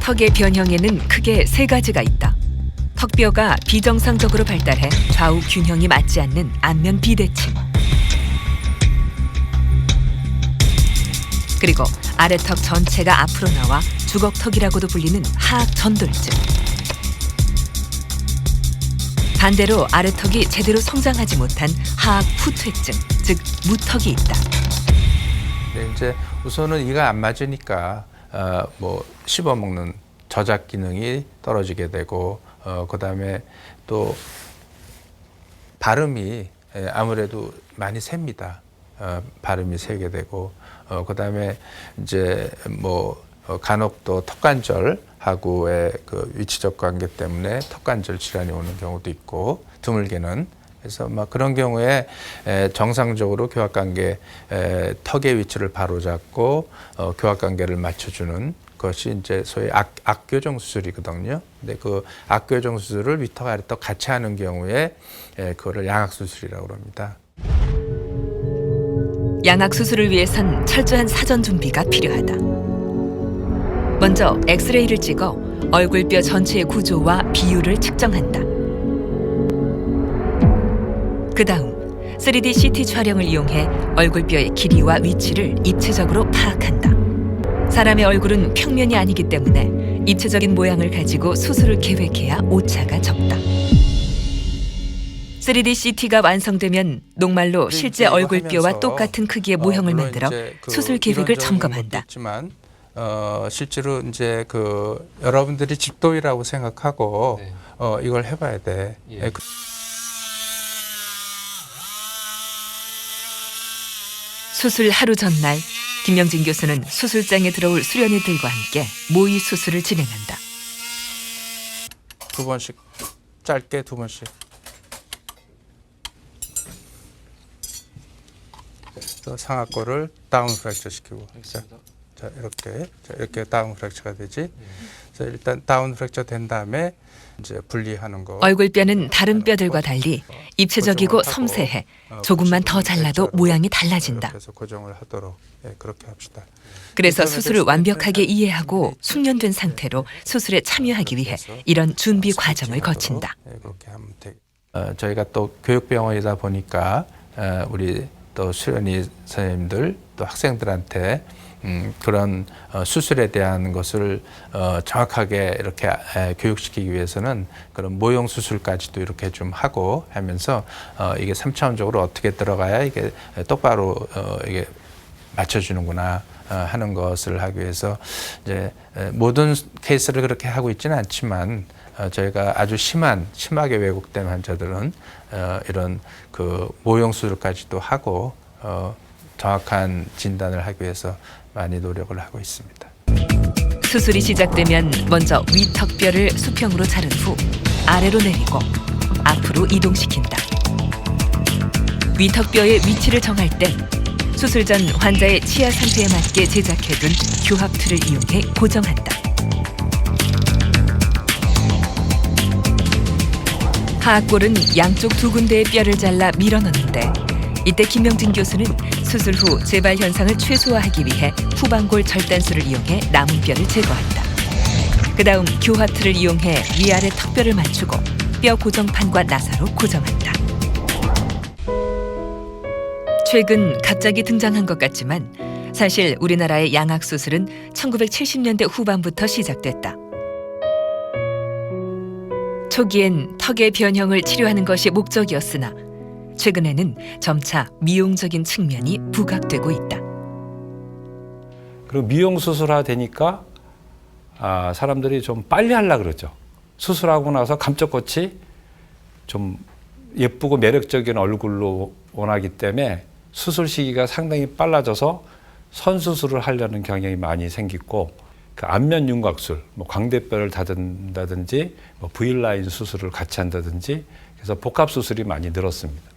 턱의 변형에는 크게 세 가지가 있다. 턱뼈가 비정상적으로 발달해 좌우 균형이 맞지 않는 안면 비대칭. 그리고 아래턱 전체가 앞으로 나와 주걱턱이라고도 불리는 하악 전돌증. 반대로 아래턱이 제대로 성장하지 못한 하악 후퇴증, 즉 무턱이 있다. 네, 이제 우선은 이가 안 맞으니까 씹어먹는 저작 기능이 떨어지게 되고 그다음에 또 발음이 아무래도 많이 셉니다. 발음이 세게 되고 그다음에 이제 간혹 또 턱관절하고의 그 위치적 관계 때문에 턱관절 질환이 오는 경우도 있고 드물게는 그래서 그런 경우에 정상적으로 교합관계 턱의 위치를 바로잡고 교합관계를 맞춰주는 것이 이제 소위 악교정 수술이거든요. 근데 그 악교정 수술을 위턱 아래턱 같이 하는 경우에 그거를 양악 수술이라고 합니다. 양악 수술을 위해선 철저한 사전 준비가 필요하다. 먼저 엑스레이를 찍어 얼굴뼈 전체의 구조와 비율을 측정한다. 그 다음 3D CT 촬영을 이용해 얼굴뼈의 길이와 위치를 입체적으로 파악한다. 사람의 얼굴은 평면이 아니기 때문에 입체적인 모양을 가지고 수술을 계획해야 오차가 적다. 3D CT가 완성되면 녹말로 실제 얼굴뼈와 똑같은 크기의 모형을 만들어 수술 계획을 점검한다. 있지만 실제로 이제 여러분들이 집도이라고 생각하고 네. 이걸 해봐야 돼. 예. 수술 하루 전날 김명진 교수는 수술장에 들어올 수련의들과 함께 모의 수술을 진행한다. 2번씩 짧게 2번씩. 또 상악골을 다운 프랙처 시키고. 자 이렇게 다운 프랙처가 되지. 그래서 일단 다운 프랙처 된 다음에 이제 분리하는 거. 얼굴뼈는 다른 뼈들과 달리 입체적이고 섬세해 조금만 더 잘라도 모양이 달라진다. 그래서 고정을 하도록 그렇게 합시다. 그래서 수술을 완벽하게 이해하고 숙련된 상태로 수술에 참여하기 위해 이런 준비 과정을 거친다. 그렇게 하면 저희가 또 교육병원이다 보니까 우리 또 수련의 선생님들 또 학생들한테 그런 수술에 대한 것을 정확하게 이렇게 교육시키기 위해서는 그런 모형 수술까지도 이렇게 좀 하고 하면서 이게 3차원적으로 어떻게 들어가야 이게 똑바로 이게 맞춰주는구나 하는 것을 하기 위해서 이제 모든 케이스를 그렇게 하고 있지는 않지만 저희가 아주 심하게 왜곡된 환자들은 이런 그 모형 수술까지도 하고 정확한 진단을 하기 위해서 많이 노력을 하고 있습니다. 수술이 시작되면 먼저 위턱뼈를 수평으로 자른 후 아래로 내리고 앞으로 이동시킨다. 위턱뼈의 위치를 정할 땐 수술 전 환자의 치아 상태에 맞게 제작해둔 교합틀을 이용해 고정한다. 하악골은 양쪽 2군데의 뼈를 잘라 밀어넣는데 이때 김명진 교수는 수술 후 재발 현상을 최소화하기 위해 후방골 절단술을 이용해 남은 뼈를 제거한다. 그 다음 교합틀을 이용해 위아래 턱뼈를 맞추고 뼈 고정판과 나사로 고정한다. 최근 갑자기 등장한 것 같지만 사실 우리나라의 양악 수술은 1970년대 후반부터 시작됐다. 초기엔 턱의 변형을 치료하는 것이 목적이었으나 최근에는 점차 미용적인 측면이 부각되고 있다. 그리고 미용 수술화 되니까 사람들이 좀 빨리 하려고 그러죠. 수술하고 나서 감쪽같이 좀 예쁘고 매력적인 얼굴로 원하기 때문에 수술 시기가 상당히 빨라져서 선수술을 하려는 경향이 많이 생기고 그 안면 윤곽술, 광대뼈를 다듬다든지 V라인 수술을 같이 한다든지 그래서 복합 수술이 많이 늘었습니다.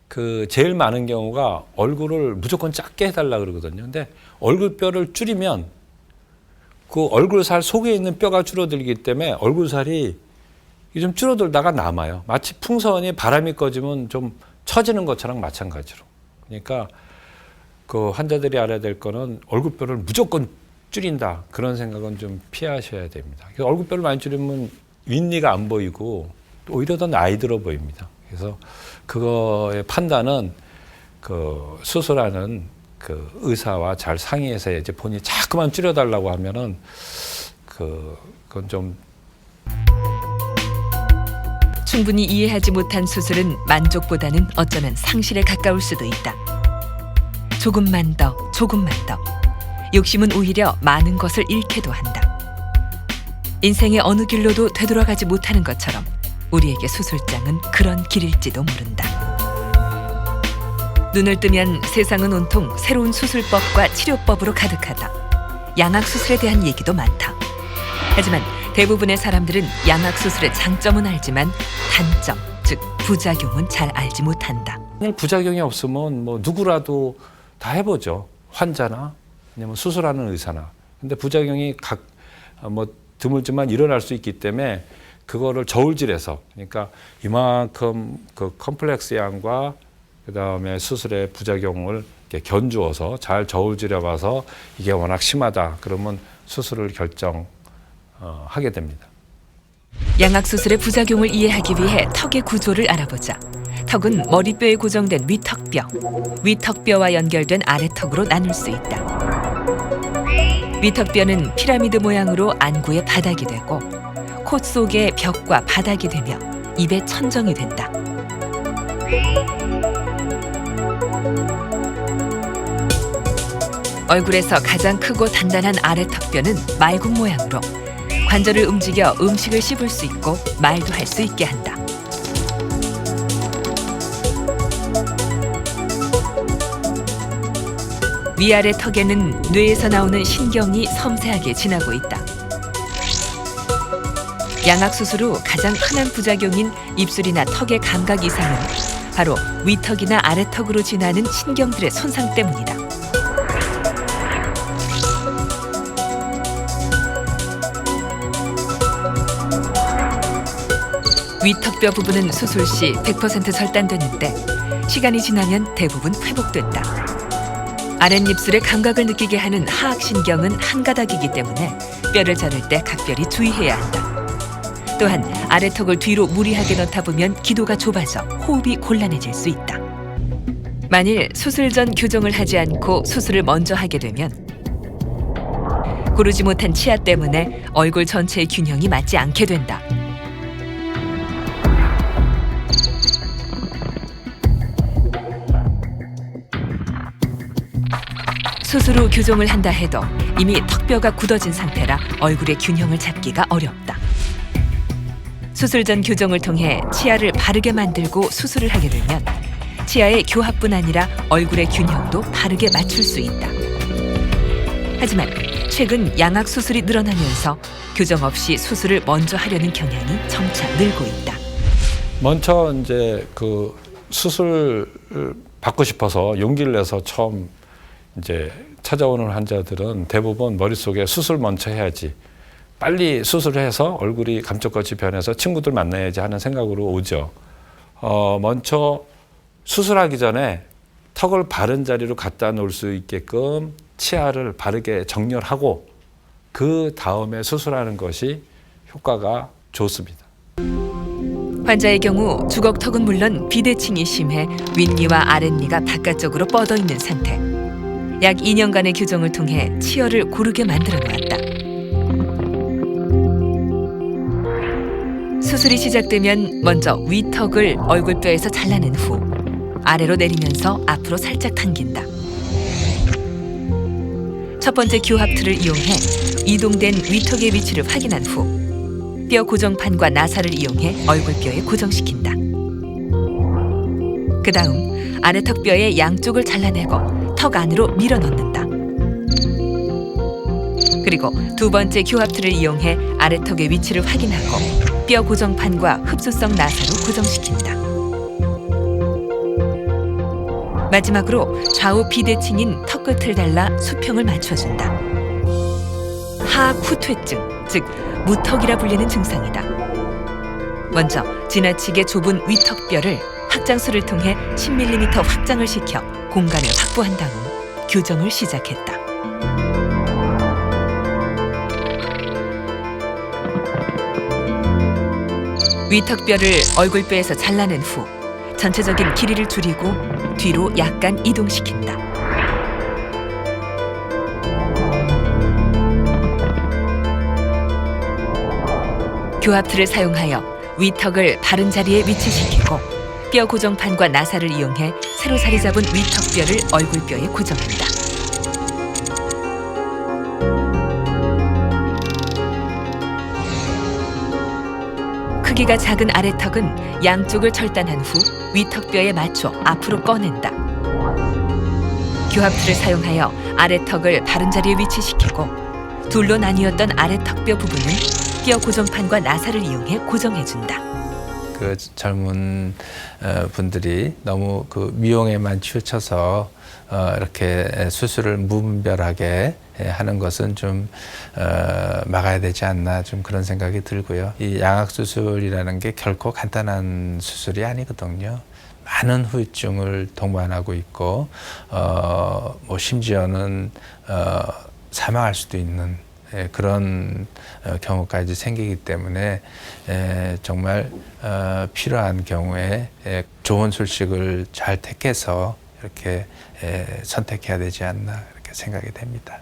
그 제일 많은 경우가 얼굴을 무조건 작게 해달라 그러거든요. 근데 얼굴뼈를 줄이면 그 얼굴살 속에 있는 뼈가 줄어들기 때문에 얼굴살이 좀 줄어들다가 남아요. 마치 풍선이 바람이 꺼지면 좀 처지는 것처럼 마찬가지로. 그러니까 그 환자들이 알아야 될 거는 얼굴뼈를 무조건 줄인다 그런 생각은 좀 피하셔야 됩니다. 얼굴뼈를 많이 줄이면 윗니가 안 보이고 오히려 더 나이 들어 보입니다. 그래서 그거의 판단은 그 수술하는 그 의사와 잘 상의해서 이제 본인이 자꾸만 줄여달라고 하면은 그건 좀 충분히 이해하지 못한 수술은 만족보다는 어쩌면 상실에 가까울 수도 있다. 조금만 더, 조금만 더. 욕심은 오히려 많은 것을 잃게도 한다. 인생의 어느 길로도 되돌아가지 못하는 것처럼 우리에게 수술장은 그런 길일지도 모른다. 눈을 뜨면 세상은 온통 새로운 수술법과 치료법으로 가득하다. 양악수술에 대한 얘기도 많다. 하지만 대부분의 사람들은 양악수술의 장점은 알지만 단점, 즉 부작용은 잘 알지 못한다. 부작용이 없으면 뭐 누구라도 다 해보죠. 환자나 아니면 수술하는 의사나. 근데 부작용이 드물지만 일어날 수 있기 때문에 그거를 저울질해서, 그러니까 이만큼 그 컴플렉스 양과 그다음에 수술의 부작용을 이렇게 견주어서 잘 저울질해 봐서 이게 워낙 심하다 그러면 수술을 결정하게 됩니다. 양악수술의 부작용을 이해하기 위해 턱의 구조를 알아보자. 턱은 머리뼈에 고정된 위턱뼈, 위턱뼈와 연결된 아래턱으로 나눌 수 있다. 위턱뼈는 피라미드 모양으로 안구의 바닥이 되고 콧 속의 벽과 바닥이 되며 입의 천정이 된다. 얼굴에서 가장 크고 단단한 아래턱뼈는 말국 모양으로 관절을 움직여 음식을 씹을 수 있고 말도 할 수 있게 한다. 위아래 턱에는 뇌에서 나오는 신경이 섬세하게 지나고 있다. 양악수술 후 가장 흔한 부작용인 입술이나 턱의 감각 이상은 바로 위턱이나 아래턱으로 지나는 신경들의 손상 때문이다. 위턱뼈 부분은 수술 시 100% 절단되는데 시간이 지나면 대부분 회복된다. 아랫입술의 감각을 느끼게 하는 하악신경은 한 가닥이기 때문에 뼈를 자를 때 각별히 주의해야 한다. 또한 아래턱을 뒤로 무리하게 넣다 보면 기도가 좁아져 호흡이 곤란해질 수 있다. 만일 수술 전 교정을 하지 않고 수술을 먼저 하게 되면 고르지 못한 치아 때문에 얼굴 전체의 균형이 맞지 않게 된다. 수술 후 교정을 한다 해도 이미 턱뼈가 굳어진 상태라 얼굴의 균형을 잡기가 어렵다. 수술 전 교정을 통해 치아를 바르게 만들고 수술을 하게 되면 치아의 교합뿐 아니라 얼굴의 균형도 바르게 맞출 수 있다. 하지만 최근 양악 수술이 늘어나면서 교정 없이 수술을 먼저 하려는 경향이 점차 늘고 있다. 먼저 이제 그 수술을 받고 싶어서 용기를 내서 처음 이제 찾아오는 환자들은 대부분 머릿속에 수술 먼저 해야지, 빨리 수술해서 얼굴이 감쪽같이 변해서 친구들 만나야지 하는 생각으로 오죠. 먼저 수술하기 전에 턱을 바른 자리로 갖다 놓을 수 있게끔 치아를 바르게 정렬하고 그 다음에 수술하는 것이 효과가 좋습니다. 환자의 경우 주걱턱은 물론 비대칭이 심해 윗니와 아랫니가 바깥쪽으로 뻗어 있는 상태. 약 2년간의 교정을 통해 치열을 고르게 만들어 놓았다. 수술이 시작되면 먼저 위턱을 얼굴뼈에서 잘라낸 후 아래로 내리면서 앞으로 살짝 당긴다. 첫 번째 교합틀을 이용해 이동된 위턱의 위치를 확인한 후 뼈 고정판과 나사를 이용해 얼굴뼈에 고정시킨다. 그 다음 아래턱뼈의 양쪽을 잘라내고 턱 안으로 밀어넣는다. 그리고 두 번째 교합틀을 이용해 아래턱의 위치를 확인하고 뼈 고정판과 흡수성 나사로 고정시킨다. 마지막으로 좌우 비대칭인 턱끝을 달라 수평을 맞춰준다. 하악후퇴증, 즉 무턱이라 불리는 증상이다. 먼저 지나치게 좁은 위턱뼈를 확장술을 통해 10mm 확장을 시켜 공간을 확보한 다음 교정을 시작했다. 위턱뼈를 얼굴뼈에서 잘라낸 후 전체적인 길이를 줄이고 뒤로 약간 이동시킨다. 교합틀을 사용하여 위턱을 바른 자리에 위치시키고 뼈 고정판과 나사를 이용해 새로 자리 잡은 위턱뼈를 얼굴뼈에 고정한다. 크기가 작은 아래턱은 양쪽을 절단한 후 위턱뼈에 맞춰 앞으로 꺼낸다. 교합틀을 사용하여 아래턱을 바른 자리에 위치시키고 둘로 나뉘었던 아래턱뼈 부분은 뼈 고정판과 나사를 이용해 고정해준다. 그 젊은 분들이 너무 그 미용에만 치우쳐서 이렇게 수술을 무분별하게 하는 것은 좀 막아야 되지 않나 좀 그런 생각이 들고요. 이 양악 수술이라는 게 결코 간단한 수술이 아니거든요. 많은 후유증을 동반하고 있고 뭐 심지어는 사망할 수도 있는 그런 경우까지 생기기 때문에 정말 필요한 경우에 좋은 술식을 잘 택해서 이렇게 선택해야 되지 않나 이렇게 생각이 됩니다.